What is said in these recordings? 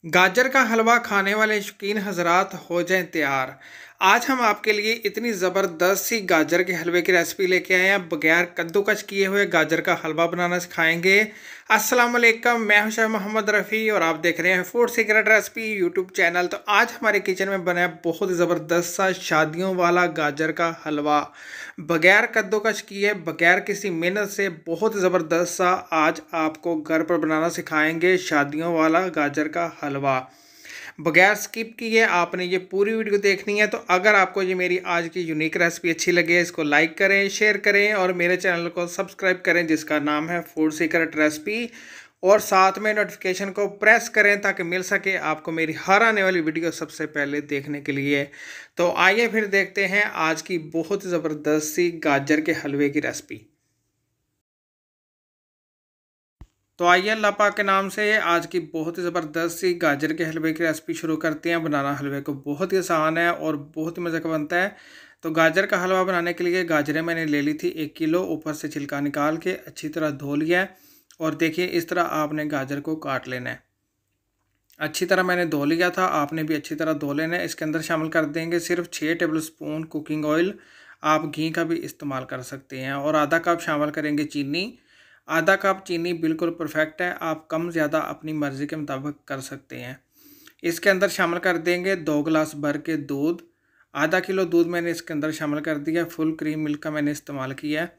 गाजर का हलवा खाने वाले शौकीन हजरात हो जाएं तैयार। आज हम आपके लिए इतनी ज़बरदस्त सी गाजर के हलवे की रेसिपी लेके आए हैं। बगैर कद्दूकस किए हुए गाजर का हलवा बनाना सिखाएंगे। अस्सलाम वालेकुम, मैं हूं शेफ मोहम्मद रफ़ी और आप देख रहे हैं food secret recipe YouTube channel. तो आज हमारे किचन में बना है बहुत ज़बरदस्त सा शादियों वाला गाजर का हलवा। बगैर कद्दूकस किए, बगैर किसी मेहनत से बहुत ज़बरदस्त सा आज आपको घर पर बनाना सिखाएंगे शादियों वाला गाजर का हलवा। बगैर स्किप किए आपने ये पूरी वीडियो देखनी है। तो अगर आपको ये मेरी आज की यूनिक रेसिपी अच्छी लगे, इसको लाइक करें, शेयर करें और मेरे चैनल को सब्सक्राइब करें जिसका नाम है फूड सीक्रेट रेसिपी, और साथ में नोटिफिकेशन को प्रेस करें ताकि मिल सके आपको मेरी हर आने वाली वीडियो सबसे पहले देखने के लिए। तो आइए फिर देखते हैं आज की बहुत ज़बरदस्त सी गाजर के हलवे की रेसिपी। तो आइए अल्लाह पाक के नाम से आज की बहुत ही ज़बरदस्त सी गाजर के हलवे की रेसिपी शुरू करते हैं। बनाना हलवे को बहुत ही आसान है और बहुत ही मज़े का बनता है। तो गाजर का हलवा बनाने के लिए गाजरें मैंने ले ली थी 1 किलो। ऊपर से छिलका निकाल के अच्छी तरह धो लिया है और देखिए इस तरह आपने गाजर को काट लेना है। अच्छी तरह मैंने धो लिया था, आपने भी अच्छी तरह धो लेना है। इसके अंदर शामिल कर देंगे सिर्फ 6 टेबल स्पून कुकिंग ऑयल। आप घी का भी इस्तेमाल कर सकते हैं। और आधा कप शामिल करेंगे चीनी। आधा कप चीनी बिल्कुल परफेक्ट है, आप कम ज़्यादा अपनी मर्ज़ी के मुताबिक कर सकते हैं। इसके अंदर शामिल कर देंगे 2 गिलास भर के दूध। आधा किलो दूध मैंने इसके अंदर शामिल कर दिया। फुल क्रीम मिल्क का मैंने इस्तेमाल किया है।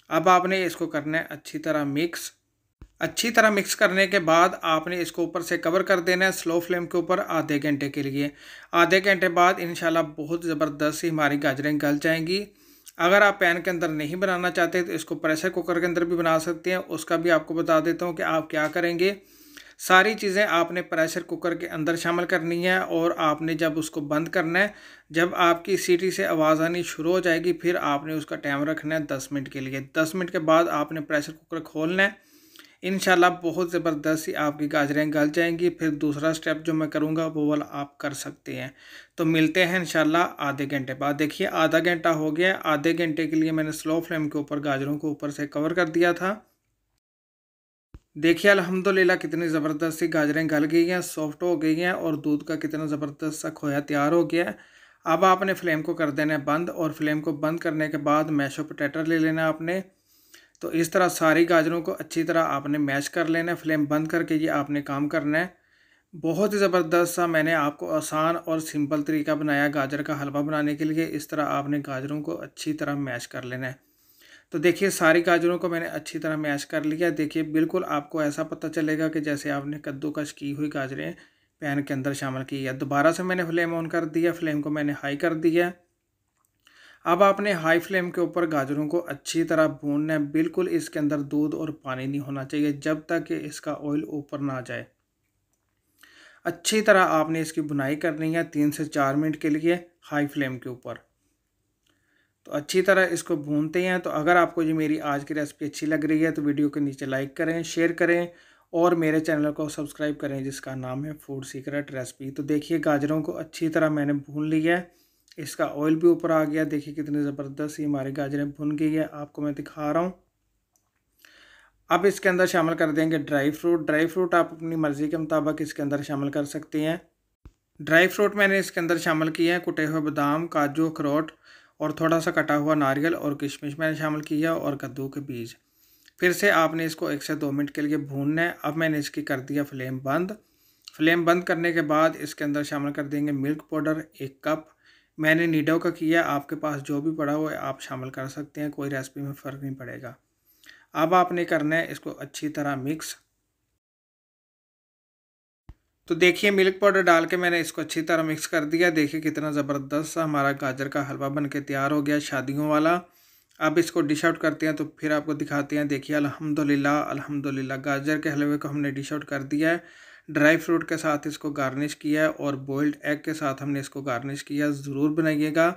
अब आपने इसको करना है अच्छी तरह मिक्स। अच्छी तरह मिक्स करने के बाद आपने इसको ऊपर से कवर कर देना है स्लो फ्लेम के ऊपर आधे घंटे के लिए। आधे घंटे बाद इंशाल्लाह बहुत ज़बरदस्त सी हमारी गाजरें गल जाएंगी। अगर आप पैन के अंदर नहीं बनाना चाहते तो इसको प्रेशर कुकर के अंदर भी बना सकते हैं। उसका भी आपको बता देता हूँ कि आप क्या करेंगे। सारी चीज़ें आपने प्रेशर कुकर के अंदर शामिल करनी है और आपने जब उसको बंद करना है, जब आपकी सीटी से आवाज़ आनी शुरू हो जाएगी फिर आपने उसका टाइम रखना है 10 मिनट के लिए। 10 मिनट के बाद आपने प्रेशर कुकर खोलना है। इंशाल्लाह बहुत ज़बरदस्त सी आपकी गाजरें गल जाएंगी। फिर दूसरा स्टेप जो मैं करूँगा वो वाला आप कर सकते हैं। तो मिलते हैं इंशाल्लाह आधे घंटे बाद। देखिए आधा घंटा हो गया। आधे घंटे के लिए मैंने स्लो फ्लेम के ऊपर गाजरों को ऊपर से कवर कर दिया था। देखिए अल्हम्दुलिल्लाह कितनी ज़बरदस्त सी गाजरें गल गई हैं, सॉफ्ट हो गई हैं और दूध का कितना ज़बरदस्त सा खोया तैयार हो गया है। अब आपने फ्लेम को कर देना है बंद और फ्लेम को बंद करने के बाद मैशो पोटैटो ले लेना है आपने। तो इस तरह सारी गाजरों को अच्छी तरह आपने मैश कर लेना है। फ्लेम बंद करके ये आपने काम करना है। बहुत ही ज़बरदस्त सा मैंने आपको आसान और सिंपल तरीका बनाया गाजर का हलवा बनाने के लिए। इस तरह आपने गाजरों को अच्छी तरह मैश कर लेना है। तो देखिए सारी गाजरों को मैंने अच्छी तरह मैश कर लिया। देखिए बिल्कुल आपको ऐसा पता चलेगा कि जैसे आपने कद्दूकस की हुई गाजरें पैन के अंदर शामिल की है। दोबारा से मैंने फ्लेम ऑन कर दिया, फ्लेम को मैंने हाई कर दिया। अब आपने हाई फ्लेम के ऊपर गाजरों को अच्छी तरह भूनना है। बिल्कुल इसके अंदर दूध और पानी नहीं होना चाहिए जब तक कि इसका ऑयल ऊपर ना जाए। अच्छी तरह आपने इसकी भुनाई करनी है 3 से 4 मिनट के लिए हाई फ्लेम के ऊपर। तो अच्छी तरह इसको भूनते हैं। तो अगर आपको ये मेरी आज की रेसिपी अच्छी लग रही है तो वीडियो के नीचे लाइक करें, शेयर करें और मेरे चैनल को सब्सक्राइब करें जिसका नाम है फूड सीक्रेट रेसिपी। तो देखिए गाजरों को अच्छी तरह मैंने भून लिया है। इसका ऑयल भी ऊपर आ गया। देखिए कितनी ज़बरदस्त सी हमारी गाजरें भुन गई है, आपको मैं दिखा रहा हूँ। अब इसके अंदर शामिल कर देंगे ड्राई फ्रूट। ड्राई फ्रूट आप अपनी मर्ज़ी के मुताबिक इसके अंदर शामिल कर सकते हैं। ड्राई फ्रूट मैंने इसके अंदर शामिल किए हैं कुटे हुए बादाम, काजू, अखरोट और थोड़ा सा कटा हुआ नारियल और किशमिश मैंने शामिल किया और कद्दू के बीज। फिर से आपने इसको 1 से 2 मिनट के लिए भूनना है। अब मैंने इसकी कर दिया फ्लेम बंद। फ्लेम बंद करने के बाद इसके अंदर शामिल कर देंगे मिल्क पाउडर 1 कप। मैंने नीडो का किया, आपके पास जो भी पड़ा हुआ है आप शामिल कर सकते हैं, कोई रेसिपी में फ़र्क नहीं पड़ेगा। अब आपने करना है इसको अच्छी तरह मिक्स। तो देखिए मिल्क पाउडर डाल के मैंने इसको अच्छी तरह मिक्स कर दिया। देखिए कितना ज़बरदस्त सा हमारा गाजर का हलवा बन के तैयार हो गया शादियों वाला। अब इसको डिश आउट करते हैं तो फिर आपको दिखाते हैं। देखिए अल्हम्दुलिल्लाह अल्हम्दुलिल्लाह गाजर के हलवे को हमने डिश आउट कर दिया है। ड्राई फ्रूट के साथ इसको गार्निश किया है और बॉइल्ड एग के साथ हमने इसको गार्निश किया। ज़रूर बनाइएगा।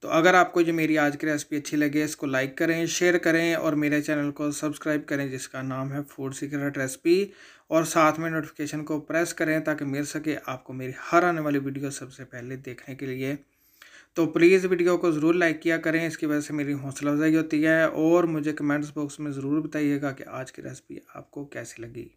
तो अगर आपको जो मेरी आज की रेसिपी अच्छी लगे इसको लाइक करें, शेयर करें और मेरे चैनल को सब्सक्राइब करें जिसका नाम है फूड सीक्रेट रेसिपी, और साथ में नोटिफिकेशन को प्रेस करें ताकि मिल सके आपको मेरी हर आने वाली वीडियो सबसे पहले देखने के लिए। तो प्लीज़ वीडियो को ज़रूर लाइक किया करें, इसकी वजह से मेरी हौसला अफजाई होती है। और मुझे कमेंट्स बॉक्स में ज़रूर बताइएगा कि आज की रेसिपी आपको कैसी लगी।